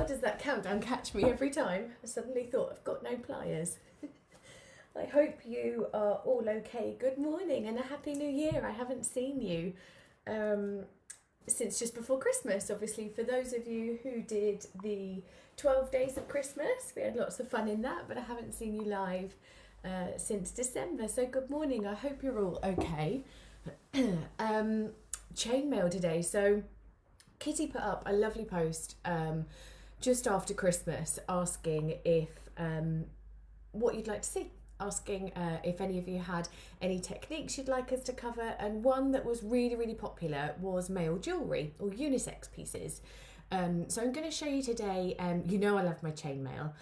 does that countdown catch me every time? I suddenly thought I've got no pliers. I hope you are all okay. Good morning and a happy new year. I haven't seen you since just before Christmas. Obviously, for those of you who did the 12 days of Christmas, we had lots of fun in that, but I haven't seen you live since December. So good morning. I hope you're all okay. Chainmail today. So Kitty put up a lovely post just after Christmas asking if what you'd like to see, asking if any of you had any techniques you'd like us to cover, and one that was really popular was male jewellery or unisex pieces. So I'm going to show you today, you know I love my chainmail,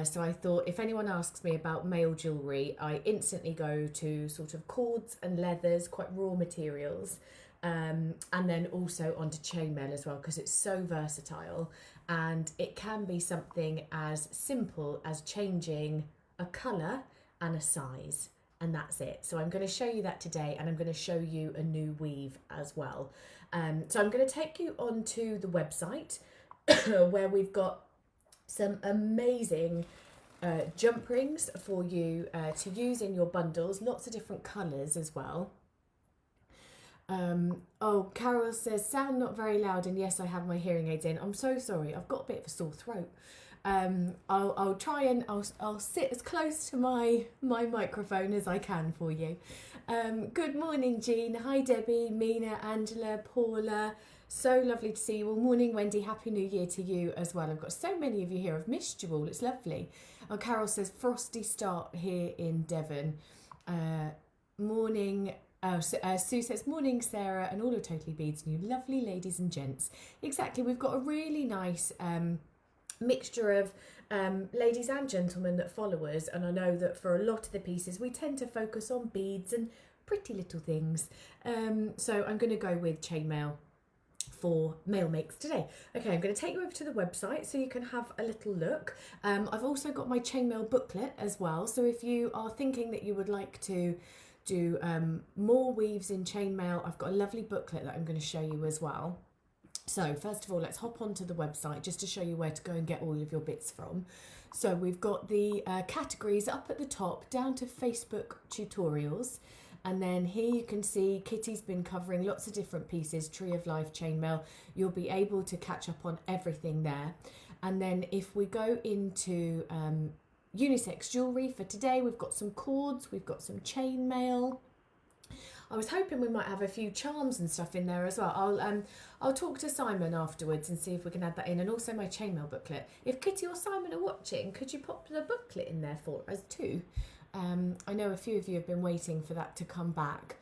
so I thought if anyone asks me about male jewellery, I instantly go to sort of cords and leathers, quite raw materials. And then also onto chainmail as well, because it's so versatile, and it can be something as simple as changing a colour and a size, and that's it. So I'm going to show you that today, and I'm going to show you a new weave as well. So I'm going to take you onto the website where we've got some amazing jump rings for you to use in your bundles, lots of different colours as well. Oh, Carol says, sound not very loud, and yes, I have my hearing aids in. I'm so sorry, I've got a bit of a sore throat. I'll try and I'll sit as close to my microphone as I can for you. Good morning, Jean. Hi, Debbie, Mina, Angela, Paula. So lovely to see you all. Morning, Wendy. Happy New Year to you as well. I've got so many of you here. I've missed you all. It's lovely. Oh, Carol says, frosty start here in Devon. Morning. Sue says, morning, Sarah, and all of Totallybeads, and you lovely ladies and gents. Exactly, we've got a really nice mixture of ladies and gentlemen that follow us, and I know that for a lot of the pieces we tend to focus on beads and pretty little things. So I'm going to go with chainmail for male makes today. Okay, I'm going to take you over to the website so you can have a little look. I've also got my chainmail booklet as well, so if you are thinking that you would like to do more weaves in chainmail, I've got a lovely booklet that I'm going to show you as well. So first of all, let's hop onto the website just to show you where to go and get all of your bits from. So we've got the categories up at the top down to Facebook tutorials, and then here you can see Kitty's been covering lots of different pieces, Tree of Life chainmail. You'll be able to catch up on everything there. And then if we go into Unisex Jewellery for today, we've got some cords, we've got some chainmail. I was hoping we might have a few charms and stuff in there as well. I'll talk to Simon afterwards and see if we can add that in, and also my chainmail booklet. If Kitty or Simon are watching, could you pop the booklet in there for us too? I know a few of you have been waiting for that to come back.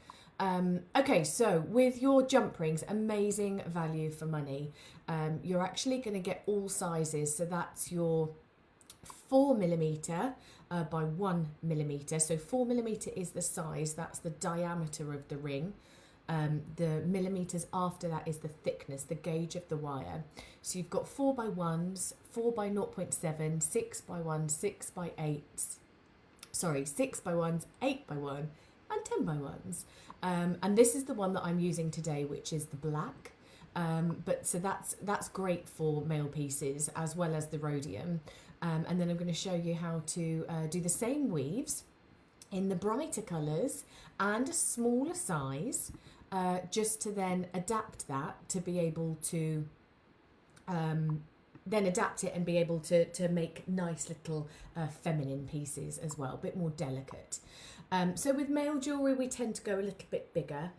Okay, so with your jump rings, amazing value for money. You're actually going to get all sizes, so that's your 4mm by 1mm. So 4mm is the size, that's the diameter of the ring. The millimeters after that is the thickness, the gauge of the wire. So you've got 4 by 1s, 4 by 0.7, 6 by 1, 6 by 8s, sorry, 6 by 1s, 8 by 1, and 10 by 1s. And this is the one that I'm using today, which is the black. But so that's great for male pieces as well as the rhodium. And then I'm going to show you how to do the same weaves in the brighter colours and a smaller size, just to then adapt that to be able to then adapt it and be able to make nice little feminine pieces as well, a bit more delicate. So with male jewellery we tend to go a little bit bigger.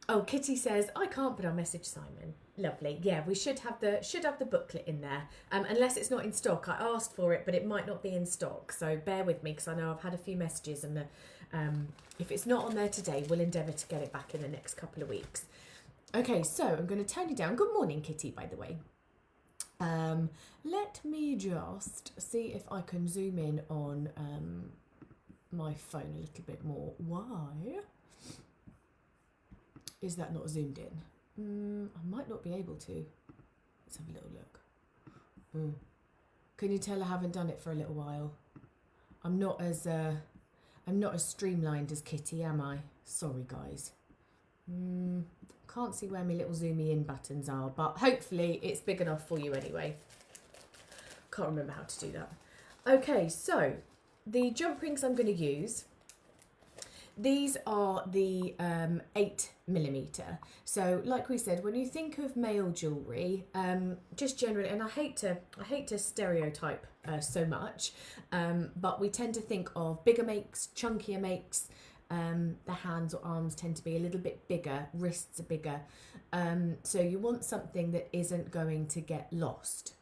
Oh, Kitty says, I can't, but I'll message Simon. Lovely. Yeah, we should have the booklet in there, unless it's not in stock. I asked for it, but it might not be in stock. So bear with me, because I know I've had a few messages, and if it's not on there today, we'll endeavour to get it back in the next couple of weeks. Okay, so I'm going to turn you down. Good morning, Kitty, by the way. Let me just see if I can zoom in on my phone a little bit more. Why is that not zoomed in? I might not be able to. Let's have a little look. Can you tell I haven't done it for a little while? I'm not as streamlined as Kitty, am I? Sorry, guys. Can't see where my little zoomy in buttons are, but hopefully it's big enough for you anyway. Can't remember how to do that. Okay, so the jump rings I'm going to use, these are the 8mm. So like we said, when you think of male jewellery, just generally, and I hate to stereotype so much, but we tend to think of bigger makes, chunkier makes. The hands or arms tend to be a little bit bigger, wrists are bigger. So you want something that isn't going to get lost.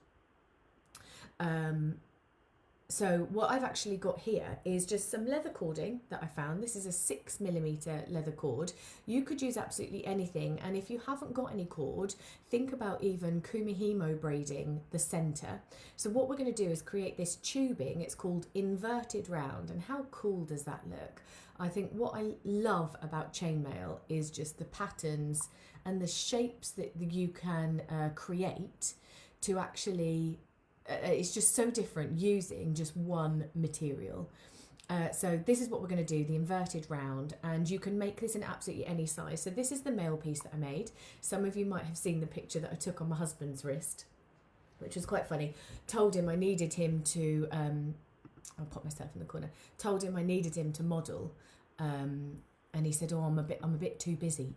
So what I've actually got here is just some leather cording that I found. This is a 6mm leather cord. You could use absolutely anything, and if you haven't got any cord, think about even kumihimo braiding the centre. So what we're going to do is create this tubing. It's called inverted round, and how cool does that look? I think what I love about chainmail is just the patterns and the shapes that you can create to actually it's just so different using just one material. So this is what we're going to do, the inverted round, and you can make this in absolutely any size. So this is the male piece that I made. Some of you might have seen the picture that I took on my husband's wrist, which was quite funny. Told him I needed him to, I'll pop myself in the corner, told him I needed him to model, and he said, oh, I'm a bit too busy.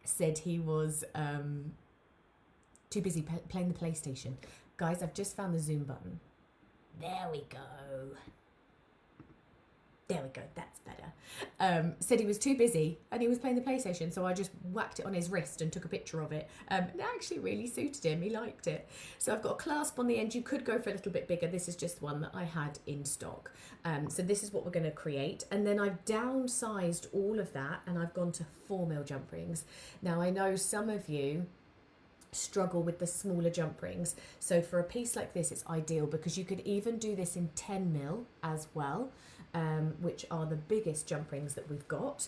Said he was too busy playing the PlayStation. Guys, I've just found the zoom button. There we go. There we go, that's better. Said he was too busy and he was playing the PlayStation, so I just whacked it on his wrist and took a picture of it. It actually really suited him, he liked it. So I've got a clasp on the end. You could go for a little bit bigger. This is just one that I had in stock. So this is what we're going to create. And then I've downsized all of that and I've gone to 4mm jump rings. Now I know some of you struggle with the smaller jump rings, so for a piece like this it's ideal because you could even do this in 10mm as well, which are the biggest jump rings that we've got.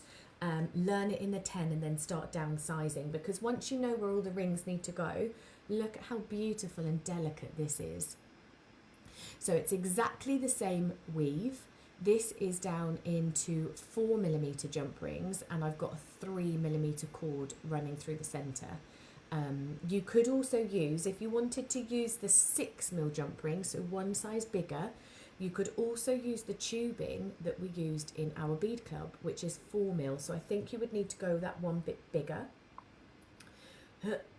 Learn it in the 10 and then start downsizing, because once you know where all the rings need to go, look at how beautiful and delicate this is. So it's exactly the same weave. This is down into 4mm jump rings, and I've got a 3mm cord running through the centre. You could also use, if you wanted to use the 6mm jump ring, so one size bigger, you could also use the tubing that we used in our Bead Club, which is 4mm. So I think you would need to go that one bit bigger.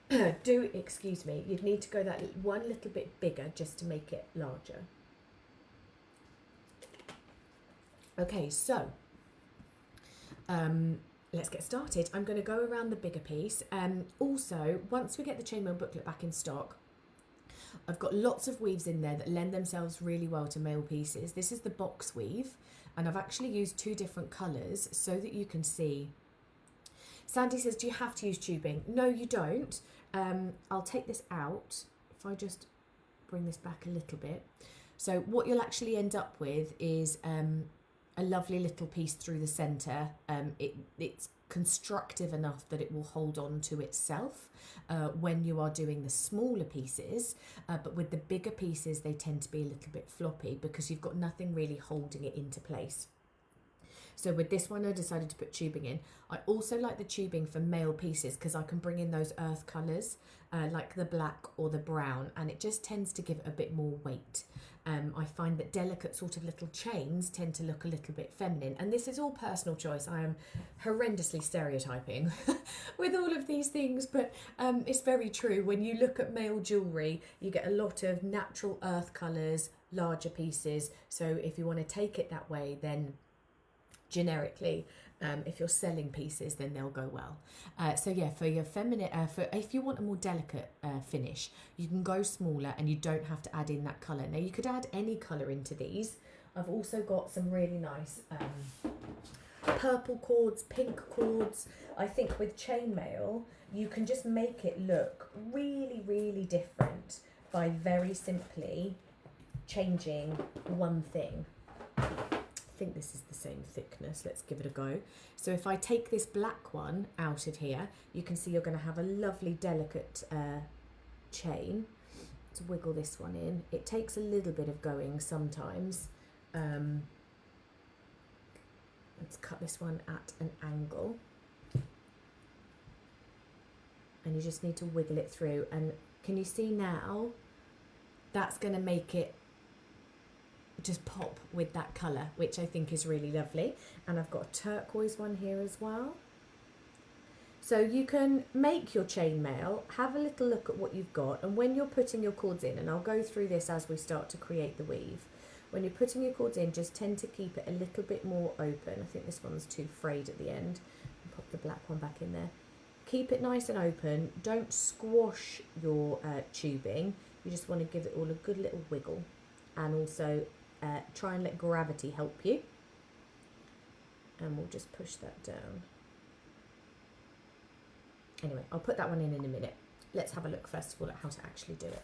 Excuse me, you'd need to go that one little bit bigger just to make it larger. Okay, so let's get started. I'm going to go around the bigger piece. Also, once we get the Chainmail booklet back in stock, I've got lots of weaves in there that lend themselves really well to male pieces. This is the box weave, and I've actually used 2 different colours so that you can see. Sandy says, do you have to use tubing? No, you don't. I'll take this out. If I just bring this back a little bit. So what you'll actually end up with is a lovely little piece through the centre. It's constructive enough that it will hold on to itself when you are doing the smaller pieces, but with the bigger pieces they tend to be a little bit floppy because you've got nothing really holding it into place. So with this one I decided to put tubing in. I also like the tubing for male pieces because I can bring in those earth colours like the black or the brown, and it just tends to give it a bit more weight. I find that delicate sort of little chains tend to look a little bit feminine, and this is all personal choice. I am horrendously stereotyping with all of these things, but it's very true. When you look at male jewellery, you get a lot of natural earth colours, larger pieces. So if you want to take it that way, then generically, if you're selling pieces, then they'll go well. So yeah, for your feminine, if you want a more delicate finish, you can go smaller and you don't have to add in that colour. Now you could add any colour into these. I've also got some really nice purple cords, pink cords. I think with chainmail, you can just make it look really, really different by very simply changing one thing. I think this is the same thickness. Let's give it a go. So if I take this black one out of here, you can see you're going to have a lovely delicate chain. Let's wiggle this one in. It takes a little bit of going sometimes. Let's cut this one at an angle. and you just need to wiggle it through. And can you see now? That's going to make it just pop with that colour, which I think is really lovely. And I've got a turquoise one here as well. So you can make your chainmail, have a little look at what you've got, and when you're putting your cords in, and I'll go through this as we start to create the weave, when you're putting your cords in, just tend to keep it a little bit more open. I think this one's too frayed at the end. I'll pop the black one back in there. Keep it nice and open. Don't squash your tubing. You just want to give it all a good little wiggle, and also try and let gravity help you. And we'll just push that down. Anyway, I'll put that one in a minute. Let's have a look first of all at how to actually do it.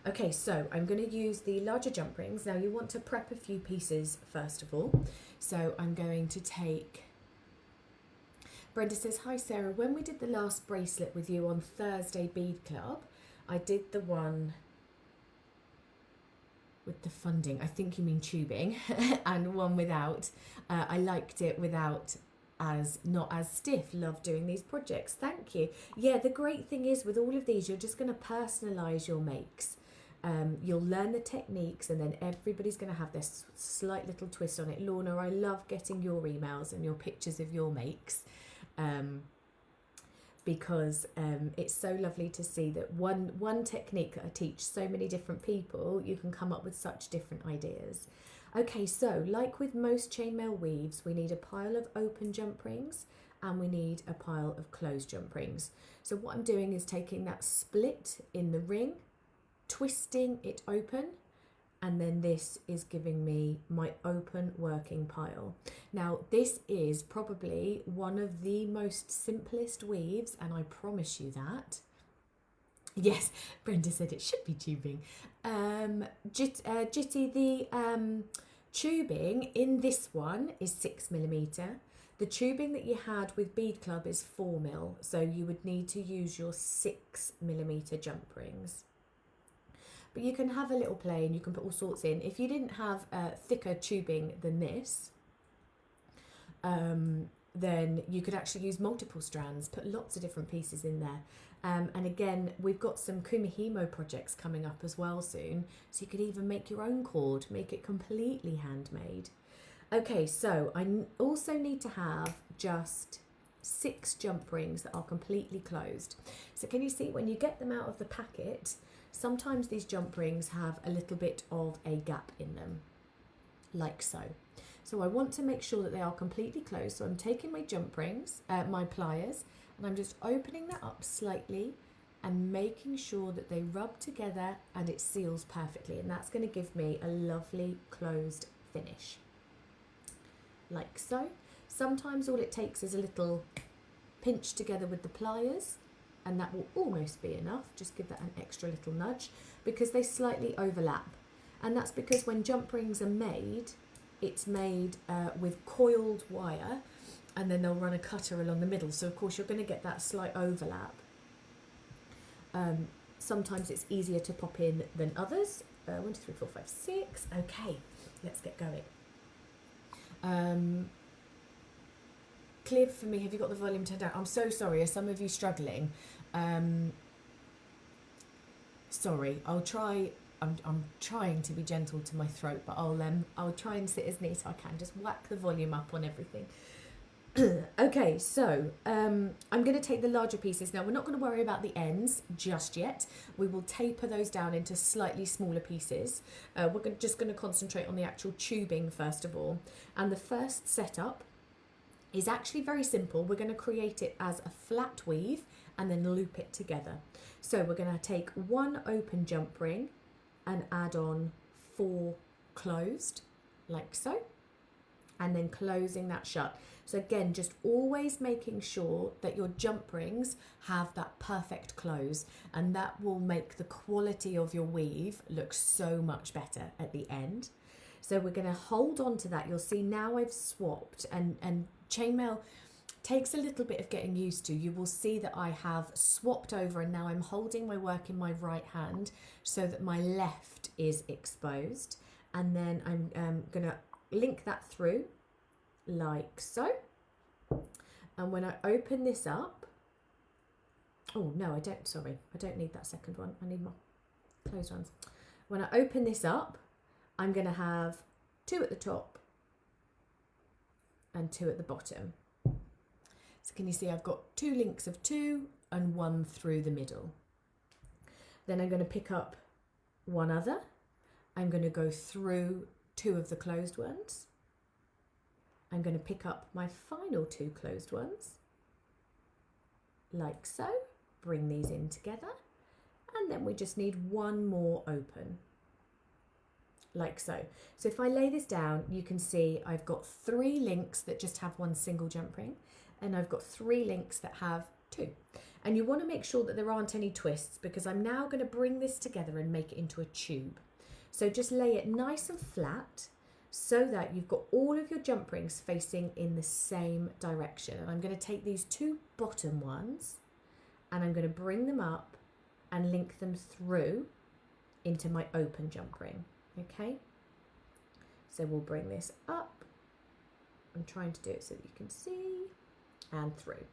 Okay, so I'm going to use the larger jump rings. Now you want to prep a few pieces first of all. So I'm going to take... Brenda says, hi Sarah, when we did the last bracelet with you on Thursday Bead Club, I did the one with the funding, I think you mean tubing, and one without. I liked it without, as not as stiff. Love doing these projects, thank you. Yeah, the great thing is with all of these, you're just going to personalise your makes. You'll learn the techniques, and then everybody's going to have this slight little twist on it. Lorna, I love getting your emails and your pictures of your makes, because it's so lovely to see that one technique that I teach so many different people, you can come up with such different ideas. Okay, so like with most chainmail weaves, we need a pile of open jump rings and we need a pile of closed jump rings. So what I'm doing is taking that split in the ring, twisting it open, and then this is giving me my open working pile. Now this is probably one of the most simplest weaves, and I promise you that. Yes, Brenda said it should be tubing. Jitty, the tubing in this one is 6mm. The tubing that you had with Bead Club is 4mm, so you would need to use your 6mm jump rings. But you can have a little play and you can put all sorts in. If you didn't have thicker tubing than this, then you could actually use multiple strands, put lots of different pieces in there. And again, we've got some kumihimo projects coming up as well soon, so you could even make your own cord, make it completely handmade. Okay, so I also need to have just 6 jump rings that are completely closed. So can you see when you get them out of the packet, sometimes these jump rings have a little bit of a gap in them, like so. So I want to make sure that they are completely closed. So I'm taking my jump rings, my pliers, and I'm just opening that up slightly and making sure that they rub together and it seals perfectly. And that's going to give me a lovely closed finish, like so. Sometimes all it takes is a little pinch together with the pliers, and that will almost be enough. Just give that an extra little nudge because they slightly overlap. And that's because when jump rings are made, it's made with coiled wire, and then they'll run a cutter along the middle. So of course you're going to get that slight overlap. Sometimes it's easier to pop in than others. 1, 2, 3, 4, 5, 6. Okay, let's get going. Clear for me, have you got the volume turned down? I'm so sorry, are some of you struggling? Sorry, I'll try. I'm trying to be gentle to my throat, but I'll try and sit as neat as I can. Just whack the volume up on everything. Okay, so I'm going to take the larger pieces. Now we're not going to worry about the ends just yet. We will taper those down into slightly smaller pieces. We're just going to concentrate on the actual tubing first of all. And the first setup is actually very simple. We're going to create it as a flat weave and then loop it together. So we're going to take 1 open jump ring and add on 4 closed, like so, and then closing that shut. So again, just always making sure that your jump rings have that perfect close, and that will make the quality of your weave look so much better at the end. So we're going to hold on to that. You'll see now I've swapped, and chainmail takes a little bit of getting used to. You will see that I have swapped over, and now I'm holding my work in my right hand so that my left is exposed, and then I'm going to link that through like so. And when I open this up, Oh no, I don't, sorry, I don't need that second one. I need my closed ones. When I open this up, I'm going to have 2 at the top and 2 at the bottom. So can you see I've got 2 links of 2 and 1 through the middle. Then I'm going to pick up one other. I'm going to go through 2 of the closed ones. I'm going to pick up my final 2 closed ones, like so. Bring these in together, and then we just need 1 more open, like so. So if I lay this down, you can see I've got 3 links that just have 1 single jump ring, and I've got 3 links that have 2. And you want to make sure that there aren't any twists, because I'm now going to bring this together and make it into a tube. So just lay it nice and flat so that you've got all of your jump rings facing in the same direction. And I'm going to take these 2 bottom ones and I'm going to bring them up and link them through into my open jump ring. Okay, so we'll bring this up. I'm trying to do it so that you can see, and through.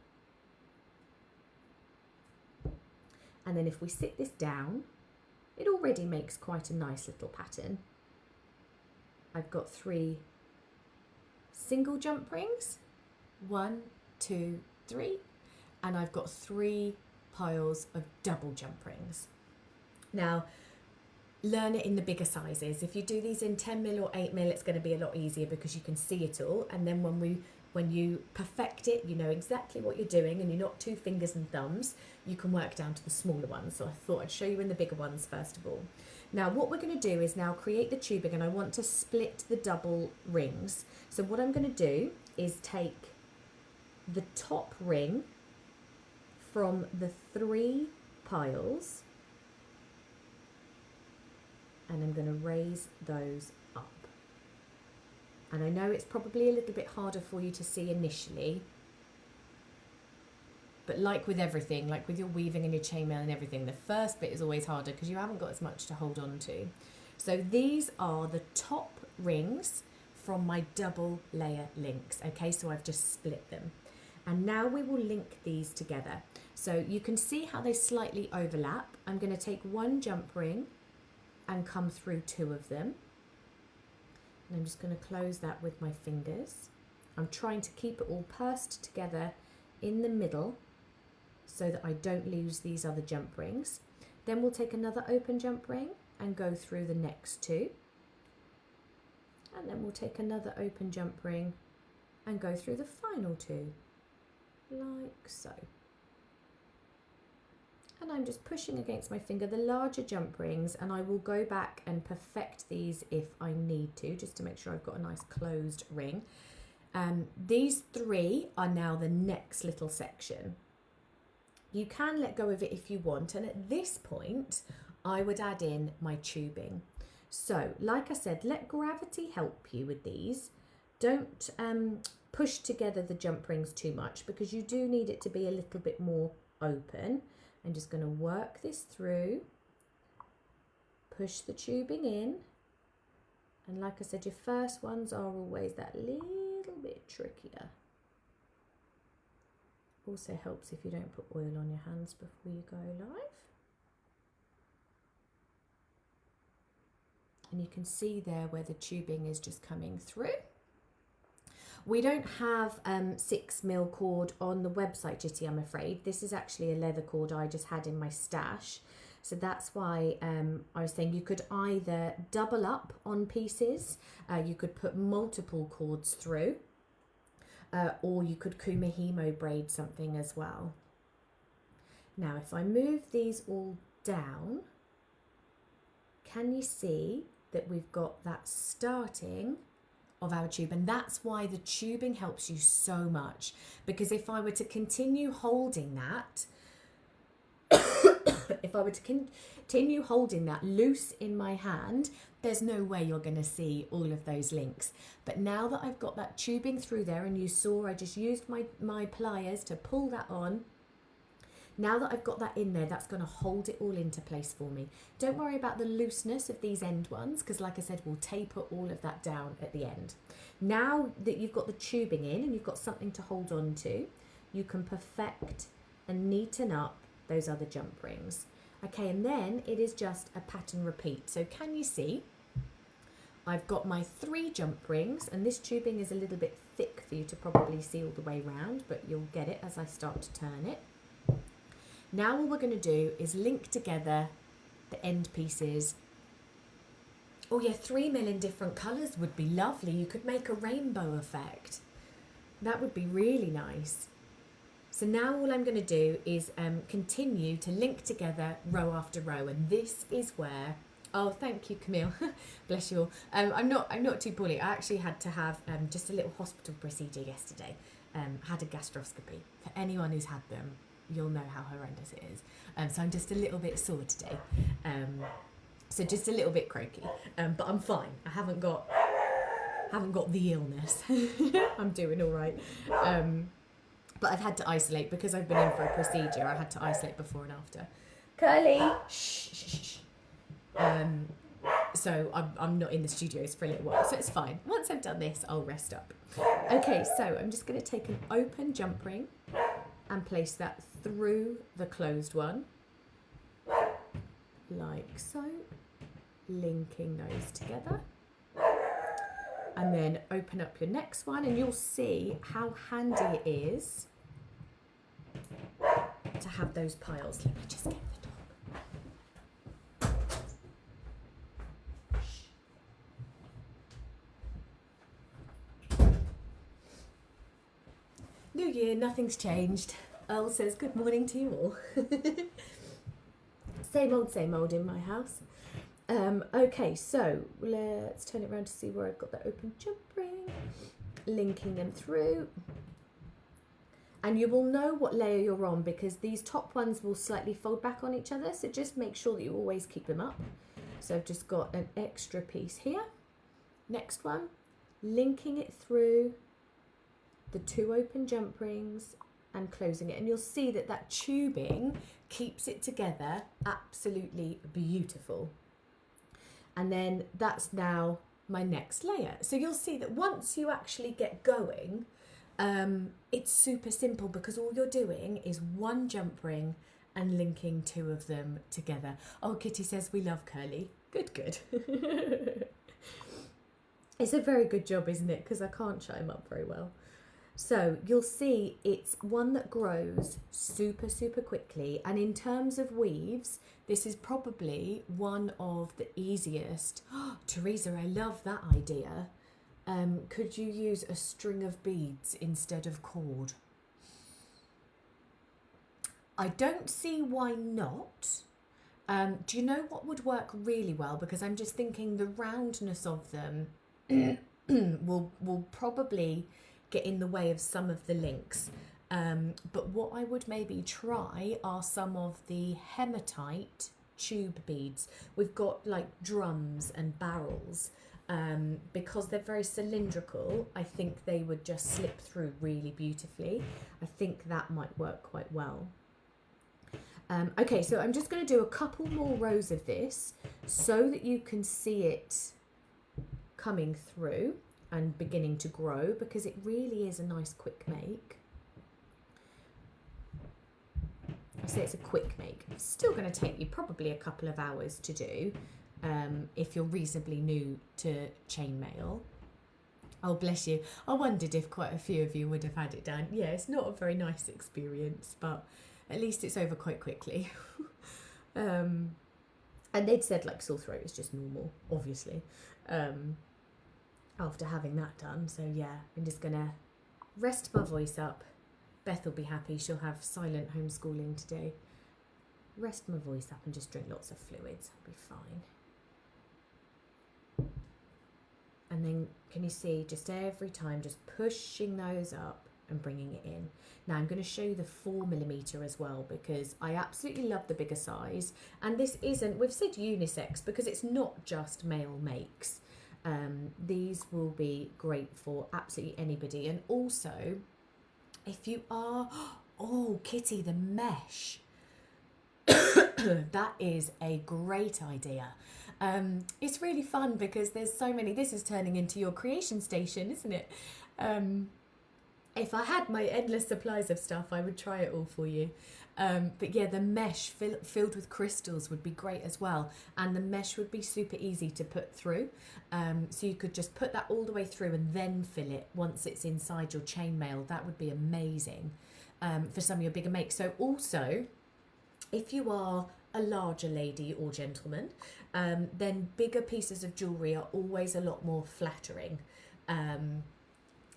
And then if we sit this down, it already makes quite a nice little pattern. I've got 3 single jump rings, 1, 2, 3, and I've got 3 piles of double jump rings. Now, learn it in the bigger sizes. If you do these in 10mm or 8mm, it's going to be a lot easier because you can see it all. And then when you perfect it, you know exactly what you're doing and you're not 2 fingers and thumbs, you can work down to the smaller ones. So I thought I'd show you in the bigger ones first of all. Now what we're going to do is now create the tubing, and I want to split the double rings. So what I'm going to do is take the top ring from the 3 piles, and I'm going to raise those up. And I know it's probably a little bit harder for you to see initially, but like with everything, like with your weaving and your chainmail and everything, the first bit is always harder because you haven't got as much to hold on to. So these are the top rings from my double layer links. Okay, so I've just split them. And now we will link these together. So you can see how they slightly overlap. I'm going to take 1 jump ring and come through 2 of them. And I'm just going to close that with my fingers. I'm trying to keep it all pursed together in the middle so that I don't lose these other jump rings. Then we'll take another open jump ring and go through the next 2. And then we'll take another open jump ring and go through the final 2, like so. And I'm just pushing against my finger the larger jump rings, and I will go back and perfect these if I need to, just to make sure I've got a nice closed ring. These 3 are now the next little section. You can let go of it if you want, and at this point I would add in my tubing. So like I said, let gravity help you with these. Don't push together the jump rings too much because you do need it to be a little bit more open. I'm just going to work this through, push the tubing in, and like I said, your first ones are always that little bit trickier. Also helps if you don't put oil on your hands before you go live. And you can see there where the tubing is just coming through. We don't have 6mm cord on the website, Jitty, I'm afraid. This is actually a leather cord I just had in my stash. So that's why I was saying you could either double up on pieces, you could put multiple cords through, or you could kumihimo braid something as well. Now if I move these all down, can you see that we've got that starting of our tube? And that's why the tubing helps you so much, because if I were to continue holding that if I were to continue holding that loose in my hand, there's no way you're going to see all of those links. But now that I've got that tubing through there, and you saw I just used my pliers to pull that on, now that I've got that in there, that's going to hold it all into place for me. Don't worry about the looseness of these end ones, because like I said, we'll taper all of that down at the end. Now that you've got the tubing in and you've got something to hold on to, you can perfect and neaten up those other jump rings. Okay, and then it is just a pattern repeat. So can you see? I've got my 3 jump rings, and this tubing is a little bit thick for you to probably see all the way round, but you'll get it as I start to turn it. Now all we're going to do is link together the end pieces. Oh yeah, 3 mil in different colours would be lovely. You could make a rainbow effect. That would be really nice. So now all I'm going to do is continue to link together row after row, and this is where, oh thank you Camille, bless you all. I'm not too poorly. I actually had to have just a little hospital procedure yesterday. Had a gastroscopy. For anyone who's had them, you'll know how horrendous it is. So I'm just a little bit sore today. So just a little bit croaky, but I'm fine. I haven't got the illness. I'm doing all right. But I've had to isolate because I've been in for a procedure. I had to isolate before and after. Curly, shh, shh, shh. So I'm not in the studios for a little while, so it's fine. Once I've done this, I'll rest up. Okay, so I'm just going to take an open jump ring and place that through the closed one, like so, linking those together. And then open up your next one, and you'll see how handy it is to have those piles. Let me just get the dog. New year, nothing's changed. Earl says good morning to you all. Same old in my house. Okay, so let's turn it around to see where I've got that open jump ring, linking them through. And you will know what layer you're on because these top ones will slightly fold back on each other, so just make sure that you always keep them up. So I've just got an extra piece here. Next one, linking it through the 2 open jump rings and closing it. And you'll see that that tubing keeps it together absolutely beautiful. And then that's now my next layer. So you'll see that once you actually get going, it's super simple because all you're doing is 1 jump ring and linking 2 of them together. Oh, Kitty says we love Curly. Good, good. It's a very good job, isn't it? Because I can't shut him up very well. So you'll see it's one that grows super, super quickly. And in terms of weaves, this is probably one of the easiest. Oh, Teresa, I love that idea. Could you use a string of beads instead of cord? I don't see why not. Do you know what would work really well? Because I'm just thinking the roundness of them will probably get in the way of some of the links. But what I would maybe try are some of the hematite tube beads. We've got like drums and barrels. Because they're very cylindrical, I think they would just slip through really beautifully. I think that might work quite well. Okay, so I'm just going to do a couple more rows of this so that you can see it coming through and beginning to grow, because it really is a nice quick make. I say it's a quick make. It's still going to take you probably a couple of hours to do if you're reasonably new to chainmail. Oh, bless you. I wondered if quite a few of you would have had it done. Yeah, it's not a very nice experience, but at least it's over quite quickly. And they'd said like sore throat is just normal, obviously, after having that done. So yeah, I'm just gonna rest my voice up. Beth will be happy. She'll have silent homeschooling today. Rest my voice up and just drink lots of fluids. I'll be fine. And then can you see just every time just pushing those up and bringing it in. Now I'm going to show you the 4mm as well, because I absolutely love the bigger size. And this isn't, we've said unisex because it's not just male makes. These will be great for absolutely anybody. And also, if you are, oh Kitty, the mesh. That is a great idea. It's really fun because there's so many. This is turning into your creation station, isn't it? If I had my endless supplies of stuff, I would try it all for you. But yeah, the mesh filled with crystals would be great as well. And the mesh would be super easy to put through. So you could just put that all the way through and then fill it once it's inside your chainmail. That would be amazing for some of your bigger makes. So also, if you are a larger lady or gentleman, then bigger pieces of jewellery are always a lot more flattering.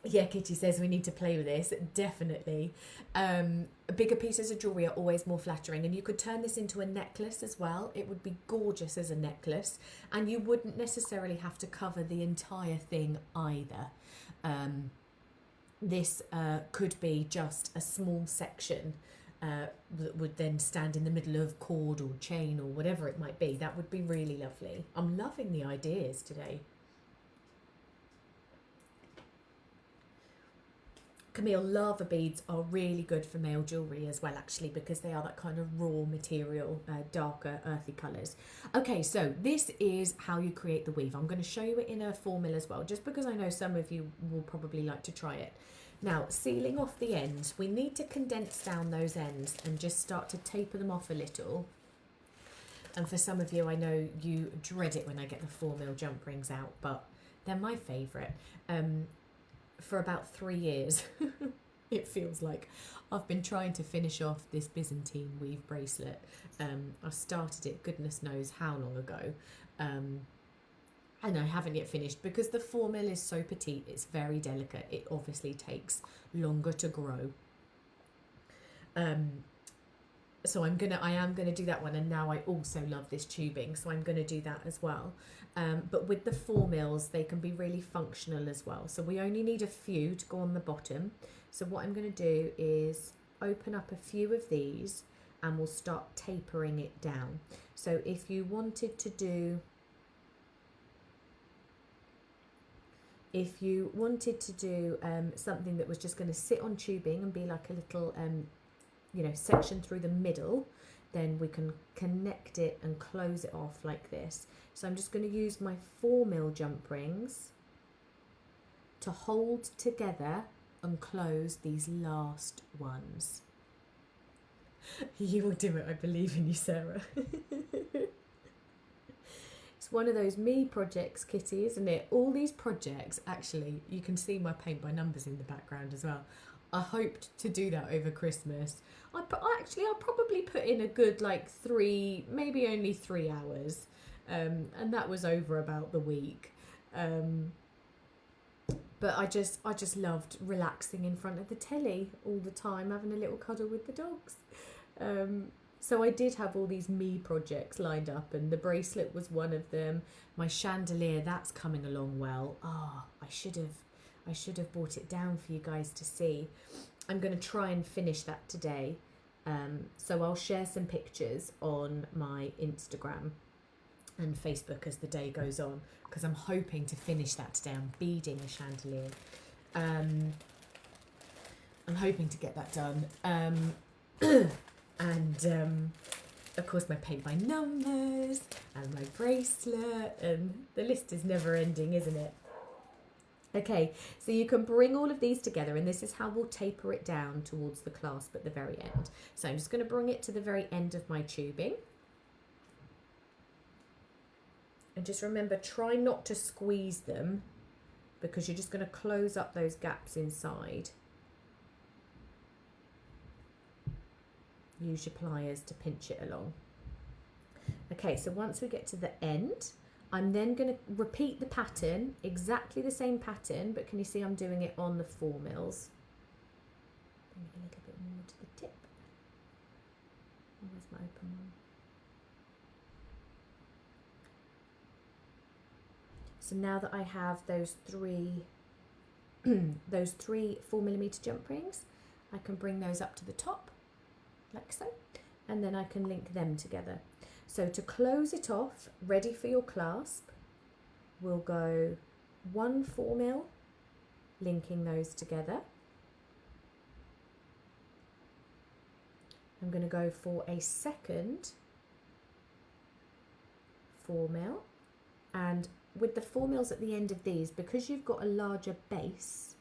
Yeah, Kitty says we need to play with this, definitely. Bigger pieces of jewellery are always more flattering, and you could turn this into a necklace as well. It would be gorgeous as a necklace, and you wouldn't necessarily have to cover the entire thing either. This could be just a small section that would then stand in the middle of cord or chain or whatever it might be. That would be really lovely. I'm loving the ideas today. Camille, lava beads are really good for male jewellery as well, actually, because they are that kind of raw material, darker, earthy colours. Okay, so this is how you create the weave. I'm going to show you it in a 4mm as well, just because I know some of you will probably like to try it. Now, sealing off the ends, we need to condense down those ends and just start to taper them off a little. And for some of you, I know you dread it when I get the 4mm jump rings out, but they're my favourite. For about 3 years, it feels like I've been trying to finish off this Byzantine weave bracelet. I started it goodness knows how long ago, and I haven't yet finished because the 4mm is so petite. It's very delicate. It obviously takes longer to grow. So I am gonna do that one, and now I also love this tubing, so I'm gonna do that as well. But with the 4mm, they can be really functional as well. So we only need a few to go on the bottom. So what I'm gonna do is open up a few of these, and we'll start tapering it down. So if you wanted to do, something that was just gonna sit on tubing and be like a little section through the middle, then we can connect it and close it off like this. So I'm just going to use my 4mm jump rings to hold together and close these last ones. You will do it, I believe in you, Sarah. It's one of those me projects, Kitty, isn't it? All these projects, actually, you can see my paint by numbers in the background as well. I hoped to do that over Christmas. I'll probably put in a good 3, maybe only 3 hours, and that was over about the week. But I just loved relaxing in front of the telly all the time, having a little cuddle with the dogs. So I did have all these me projects lined up, and the bracelet was one of them. My chandelier, that's coming along well. I should have brought it down for you guys to see. I'm going to try and finish that today. So I'll share some pictures on my Instagram and Facebook as the day goes on, because I'm hoping to finish that today. I'm beading a chandelier. I'm hoping to get that done. And of course my paint by numbers and my bracelet, and the list is never ending, isn't it? Okay, so you can bring all of these together, and this is how we'll taper it down towards the clasp at the very end. So I'm just going to bring it to the very end of my tubing. And just remember, try not to squeeze them, because you're just going to close up those gaps inside. Use your pliers to pinch it along. Okay, so once we get to the end, I'm then going to repeat the pattern, exactly the same pattern, but can you see I'm doing it on the 4mm? Bring it a little bit more to the tip. Where's my open one? So now that I have those three 4mm jump rings, I can bring those up to the top, like so, and then I can link them together. So to close it off, ready for your clasp, we'll go 1 4mm, linking those together. I'm going to go for a second 4mm, and with the 4mm at the end of these, because you've got a larger base,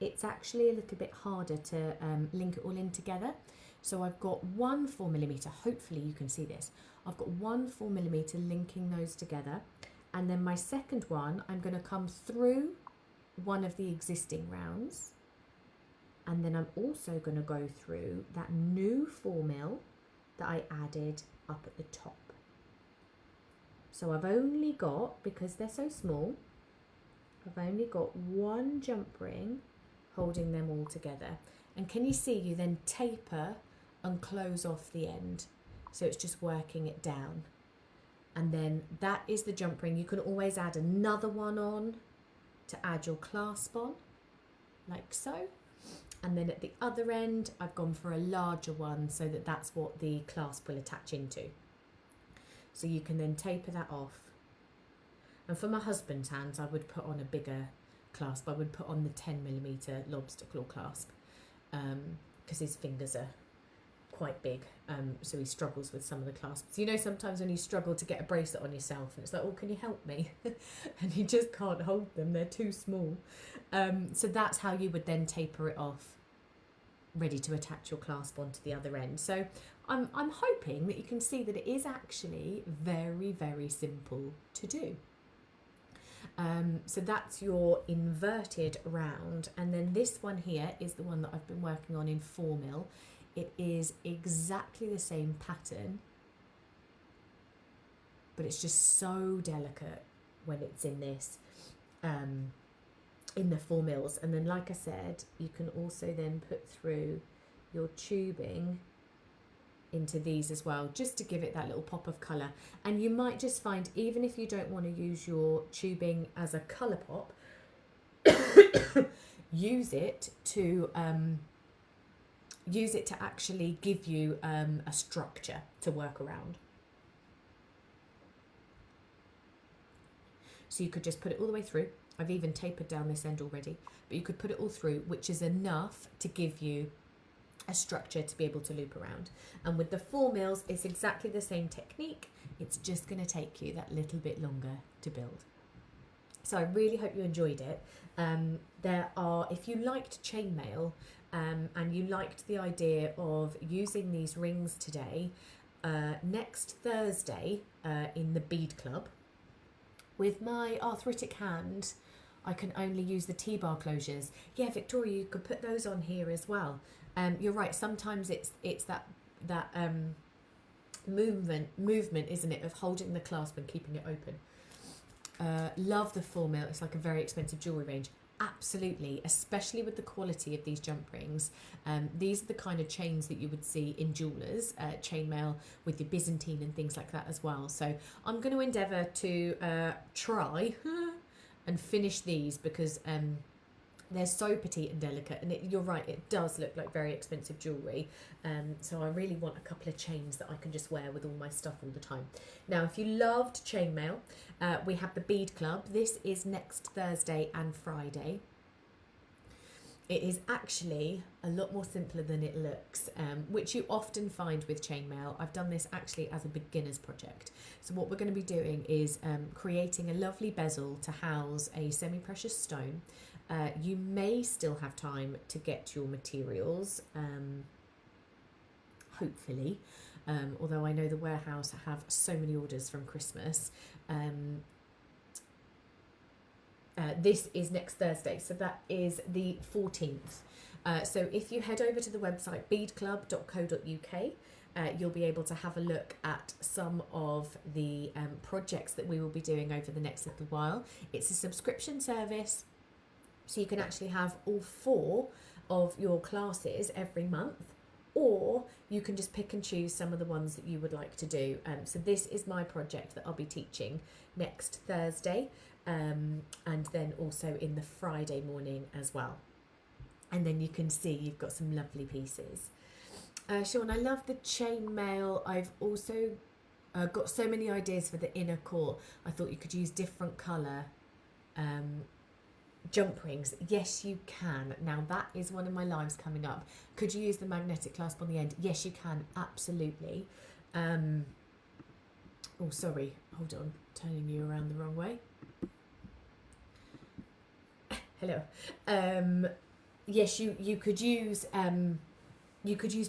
it's actually a little bit harder to link it all in together. So I've got one 4mm, hopefully you can see this. I've got one 4mm linking those together, and then my second one, I'm going to come through one of the existing rounds, and then I'm also going to go through that new 4mm that I added up at the top. So I've only got, because they're so small, I've only got one jump ring holding them all together. And can you see you then taper and close off the end? So it's just working it down. And then that is the jump ring. You can always add another one on to add your clasp on, like so. And then at the other end, I've gone for a larger one so that that's what the clasp will attach into. So you can then taper that off. And for my husband's hands, I would put on a bigger clasp. I would put on the 10mm lobster claw clasp because his fingers are quite big, so he struggles with some of the clasps. You know, sometimes when you struggle to get a bracelet on yourself and it's like, oh, can you help me? And you just can't hold them, they're too small. So that's how you would then taper it off, ready to attach your clasp onto the other end. So I'm hoping that you can see that it is actually very, very simple to do. So that's your inverted round, and then this one here is the one that I've been working on in 4mm. It is exactly the same pattern, but it's just so delicate when it's in this, in the 4mm. And then, like I said, you can also then put through your tubing into these as well, just to give it that little pop of colour. And you might just find, even if you don't want to use your tubing as a colour pop, use it to actually give you a structure to work around. So you could just put it all the way through. I've even tapered down this end already, but you could put it all through, which is enough to give you a structure to be able to loop around. And with the 4mm, it's exactly the same technique. It's just going to take you that little bit longer to build. So I really hope you enjoyed it. If you liked chainmail and you liked the idea of using these rings today, next Thursday in the Bead Club, with my arthritic hand, I can only use the T-bar closures. Yeah, Victoria, you could put those on here as well. You're right, sometimes it's that movement, isn't it, of holding the clasp and keeping it open. Love the 4mm. It's like a very expensive jewellery range. Absolutely, especially with the quality of these jump rings. These are the kind of chains that you would see in jewellers, chainmail with your Byzantine and things like that as well. So I'm going to endeavour to try and finish these because they're so petite and delicate, and you're right, it does look like very expensive jewellery. So I really want a couple of chains that I can just wear with all my stuff all the time. Now, if you loved chainmail, we have the Bead Club. This is next Thursday and Friday. It is actually a lot more simpler than it looks, which you often find with chainmail. I've done this actually as a beginner's project. So what we're going to be doing is creating a lovely bezel to house a semi-precious stone. You may still have time to get your materials, hopefully, although I know the warehouse have so many orders from Christmas. This is next Thursday, so that is the 14th. So if you head over to the website beadclub.co.uk, you'll be able to have a look at some of the projects that we will be doing over the next little while. It's a subscription service, so you can actually have all 4 of your classes every month, or you can just pick and choose some of the ones that you would like to do. So this is my project that I'll be teaching next Thursday, and then also in the Friday morning as well. And then you can see you've got some lovely pieces. Sean, I love the chainmail. I've also got so many ideas for the inner core. I thought you could use different colour jump rings. Yes, you can. Now that is one of my lives coming up. Could you use the magnetic clasp on the end? Yes, you can, absolutely. Oh, sorry, hold on, turning you around the wrong way. Hello. yes, you could use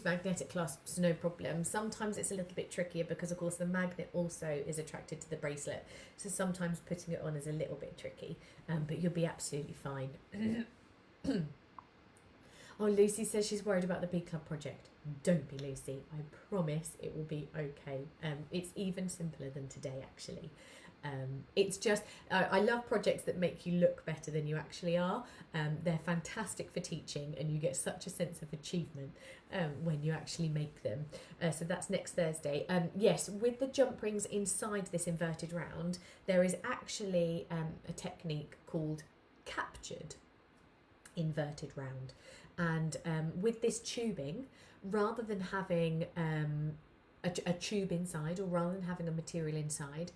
magnetic clasps, no problem. Sometimes it's a little bit trickier because, of course, the magnet also is attracted to the bracelet. So sometimes putting it on is a little bit tricky, but you'll be absolutely fine. Oh, Lucy says she's worried about the Bead Club project. Don't be, Lucy. I promise it will be okay. It's even simpler than today, actually. It's just, I love projects that make you look better than you actually are. They're fantastic for teaching, and you get such a sense of achievement when you actually make them. So that's next Thursday. Yes, with the jump rings inside this inverted round, there is actually a technique called captured inverted round. And with this tubing, rather than having a tube inside, or rather than having a material inside,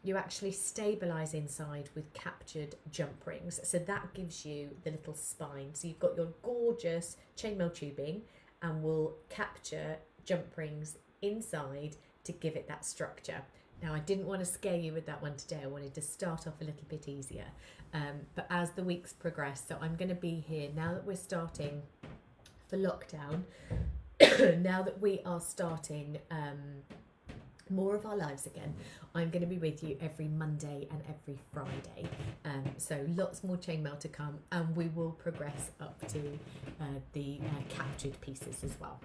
you actually stabilise inside with captured jump rings. So that gives you the little spine. So you've got your gorgeous chainmail tubing, and we'll capture jump rings inside to give it that structure. Now, I didn't want to scare you with that one today. I wanted to start off a little bit easier. But as the weeks progress, so I'm going to be here now that we're starting for lockdown, now that we are starting more of our lives again, I'm going to be with you every Monday and every Friday. So lots more chainmail to come, and we will progress up to the captured pieces as well.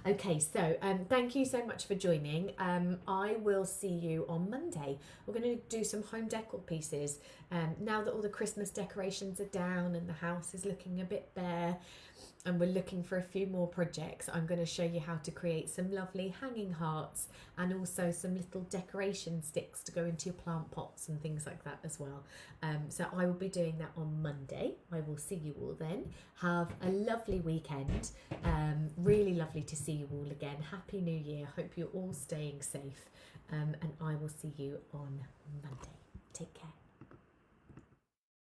Okay, so thank you so much for joining. I will see you on Monday. We're going to do some home decor pieces. Now that all the Christmas decorations are down and the house is looking a bit bare, and we're looking for a few more projects, I'm going to show you how to create some lovely hanging hearts, and also some little decoration sticks to go into your plant pots and things like that as well. So I will be doing that on Monday. I will see you all then. Have a lovely weekend. Really lovely to see you all again. Happy New Year. Hope you're all staying safe. And I will see you on Monday.